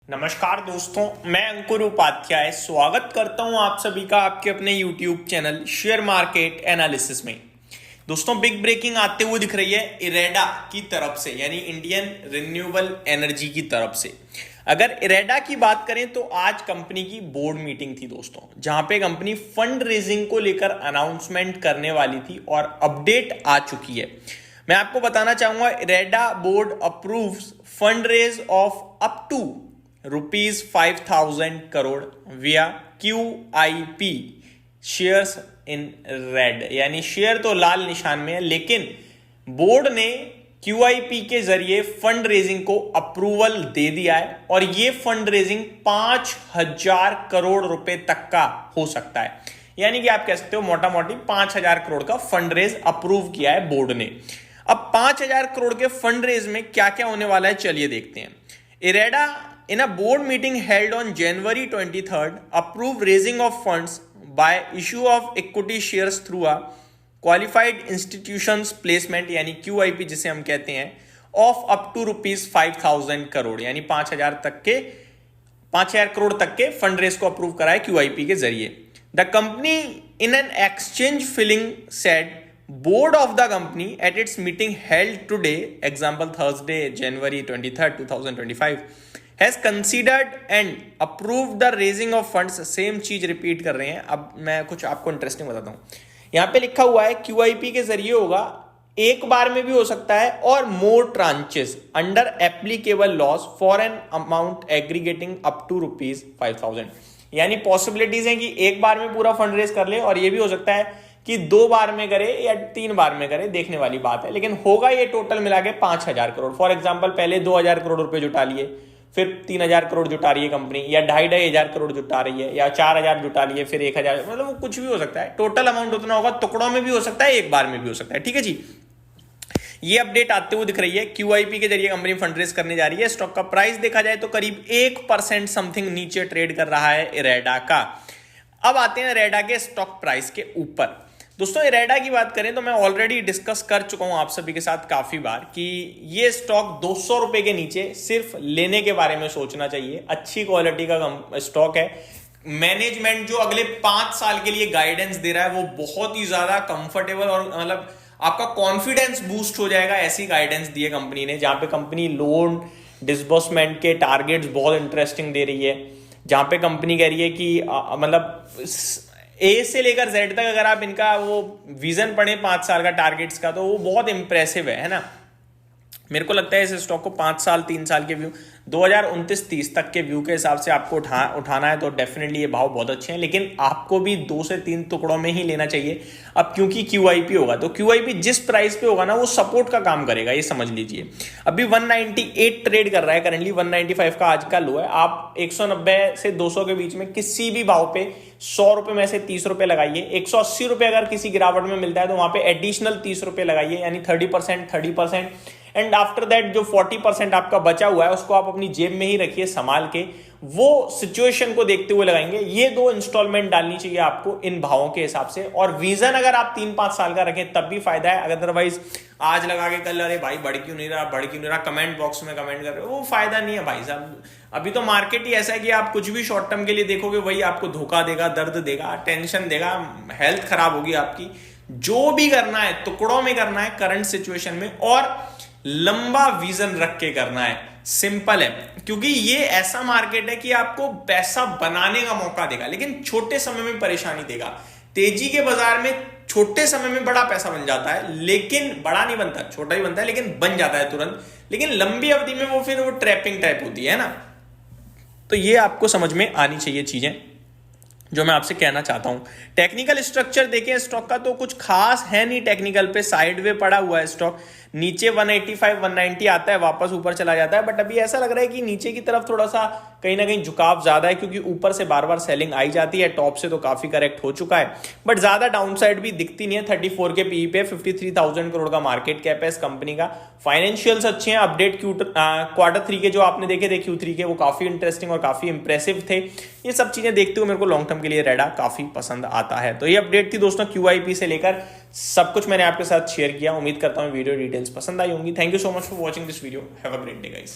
नमस्कार दोस्तों, मैं अंकुर उपाध्याय स्वागत करता हूं आप सभी का आपके अपने YouTube channel share market analysis में। दोस्तों, बिग ब्रेकिंग आते हुए दिख रही है इरेडा की तरफ से, यानी इंडियन रिन्यूएबल एनर्जी की तरफ से। अगर इरेडा की बात करें तो आज कंपनी की बोर्ड मीटिंग थी दोस्तों, जहां पे कंपनी फंड रेजिंग को लेकर अनाउंसमेंट करने वाली थी और अपडेट आ चुकी है। मैं आपको बताना चाहूंगा, IREDA board approves fund raise of up to ₹5,000 crore via QIP shares in red, यानी शेयर तो लाल निशान में है, लेकिन बोर्ड ने QIP के जरिए फंड रेजिंग को अप्रूवल दे दिया है और ये फंड रेजिंग 5,000 करोड़ रुपए तक का हो सकता है। यानी कि आप कह सकते हो मोटा मोटी 5,000 करोड़ का फंड रेज अप्रूव किया है बोर्ड ने। अब 5,000 करोड़ के फंड रेज में क्या क्या होने वाला है, चलिए देखते हैं। IREDA in a board meeting held on January 23rd approved raising of funds by issue of equity shares through a qualified institutions placement यानी QIP जिसे हम कहते हैं of up to ₹5,000 करोड़, यानी 5,000 करोड़ तक के फंड रेस को अप्रूव कराए QIP के जरिए। The company in an exchange filing said board of the company at its meeting held today, example Thursday January 23rd 2025 has considered and approved the raising of funds। Same चीज repeat कर रहे हैं। अब मैं कुछ आपको इंटरेस्टिंग बताता हूं। यहां पे लिखा हुआ है QIP के जरिए होगा, एक बार में भी हो सकता है, और more tranches under applicable laws for an amount aggregating up to ₹5,000। यानी पॉसिबिलिटीज हैं कि एक बार में पूरा फंड रेज कर ले, और ये भी हो सकता है कि 2 बार में करे या 3 बार में करे, देखने वाली बात है, लेकिन होगा ये टोटल मिला के 5,000 करोड़। फॉर एग्जाम्पल, पहले 2,000 करोड़ रुपए जुटा लिए, फिर 3,000 करोड़ जुटा रही है कंपनी, या 2,500 करोड़ जुटा रही है, या 4,000 जुटा रही है, फिर 1,000, मतलब वो कुछ भी हो सकता है। टोटल अमाउंट उतना होगा, टुकड़ों में भी हो सकता है, एक बार में भी हो सकता है। ठीक है जी, ये अपडेट आते हुए दिख रही है। QIP के जरिए कंपनी फंड रेज करने जा रही है। स्टॉक का प्राइस देखा जाए तो करीब 1% समथिंग नीचे ट्रेड कर रहा है इरेडा का। अब आते हैं इरेडा के स्टॉक प्राइस के ऊपर। दोस्तों, इरेडा की बात करें तो मैं ऑलरेडी डिस्कस कर चुका हूं आप सभी के साथ काफी बार कि ये स्टॉक 200 रुपए के नीचे सिर्फ लेने के बारे में सोचना चाहिए। अच्छी क्वालिटी का स्टॉक है। मैनेजमेंट जो अगले 5 साल के लिए गाइडेंस दे रहा है वो बहुत ही ज्यादा कंफर्टेबल, और मतलब आपका कॉन्फिडेंस बूस्ट हो जाएगा, ऐसी गाइडेंस दी है कंपनी ने। जहां पे कंपनी लोन डिसबर्समेंट के टारगेट्स बहुत इंटरेस्टिंग दे रही है, जहां पे कंपनी कह रही है कि मतलब A से लेकर Z तक अगर आप इनका वो विजन पढ़े 5 साल का टारगेट्स का, तो वो बहुत इंप्रेसिव है ना। मेरे को लगता है इस स्टॉक को 5 साल 3 साल के व्यू 2029-30 तक के व्यू के हिसाब से आपको उठाना है तो डेफिनेटली ये भाव बहुत अच्छे हैं, लेकिन आपको भी 2 से 3 टुकड़ों में ही लेना चाहिए। अब क्योंकि QIP होगा, तो QIP जिस प्राइस पे होगा ना, वो सपोर्ट का काम करेगा, ये समझ लीजिए। अभी 198 ट्रेड कर रहा है करंटली, 195 का आज का लो है। आप 190 से 200 के बीच में किसी भी भाव पे 100 रुपए में से 30 रुपए लगाइए। 180 रुपए अगर किसी गिरावट में मिलता है तो वहां पे एडिशनल 30 रुपए लगाइए, यानी 30%। एंड आफ्टर दैट जो 40% आपका बचा हुआ है उसको आप अपनी जेब में ही रखिए संभाल के, वो सिचुएशन को देखते हुए लगाएंगे। ये 2 इंस्टॉलमेंट डालनी चाहिए आपको इन भावों के हिसाब से, और विजन अगर आप 3-5 साल का रखें तब भी फायदा है। अदरवाइज आज लगा के कल अरे भाई बढ़ क्यों नहीं रहा कमेंट बॉक्स में कमेंट कर रहे हो, वो फायदा नहीं है भाई साहब। अभी तो मार्केट ही ऐसा है कि आप कुछ भी शॉर्ट टर्म के लिए देखोगे वही आपको धोखा देगा, दर्द देगा, टेंशन देगा, हेल्थ खराब होगी आपकी। जो भी करना है टुकड़ों में करना है करंट सिचुएशन में, और लंबा विजन रख के करना है। सिंपल है, क्योंकि ये ऐसा मार्केट है कि आपको पैसा बनाने का मौका देगा, लेकिन छोटे समय में परेशानी देगा। तेजी के बाजार में छोटे समय में बड़ा पैसा बन जाता है, लेकिन बड़ा नहीं बनता, छोटा ही बनता है, लेकिन बन जाता है तुरंत। लेकिन लंबी अवधि में वो फिर वो ट्रैपिंग टाइप होती है ना। तो ये आपको समझ में आनी चाहिए चीजें जो मैं आपसे कहना चाहता हूं। टेक्निकल स्ट्रक्चर देखें स्टॉक का तो कुछ खास है नहीं। टेक्निकल पे साइडवे पड़ा हुआ है स्टॉक, नीचे 185-190 आता है, वापस ऊपर चला जाता है, बट अभी ऐसा लग रहा है कि नीचे की तरफ थोड़ा सा कहीं ना कहीं झुकाव ज्यादा है, क्योंकि ऊपर से बार बार सेलिंग आई जाती है, टॉप से तो काफी करेक्ट हो चुका है, बट ज्यादा डाउनसाइड भी दिखती नहीं है। 34 के पीई पे 53,000 करोड़ का मार्केट कैप है इस कंपनी का। फाइनेंशियल्स अच्छे हैं। अपडेट Q3 के जो आपने देखे थे Q3 के, वो काफी इंटरेस्टिंग और काफी इंप्रेसिव थे। ये सब चीजें देखते हुए मेरे को लॉन्ग टर्म के लिए रेडा काफी पसंद आता है। तो ये अपडेट थी दोस्तों, QIP से लेकर सब कुछ मैंने आपके साथ शेयर किया। उम्मीद करता हूं वीडियो डिटेल्स पसंद आई होंगी। Thank you so much for watching this video. Have a great day guys.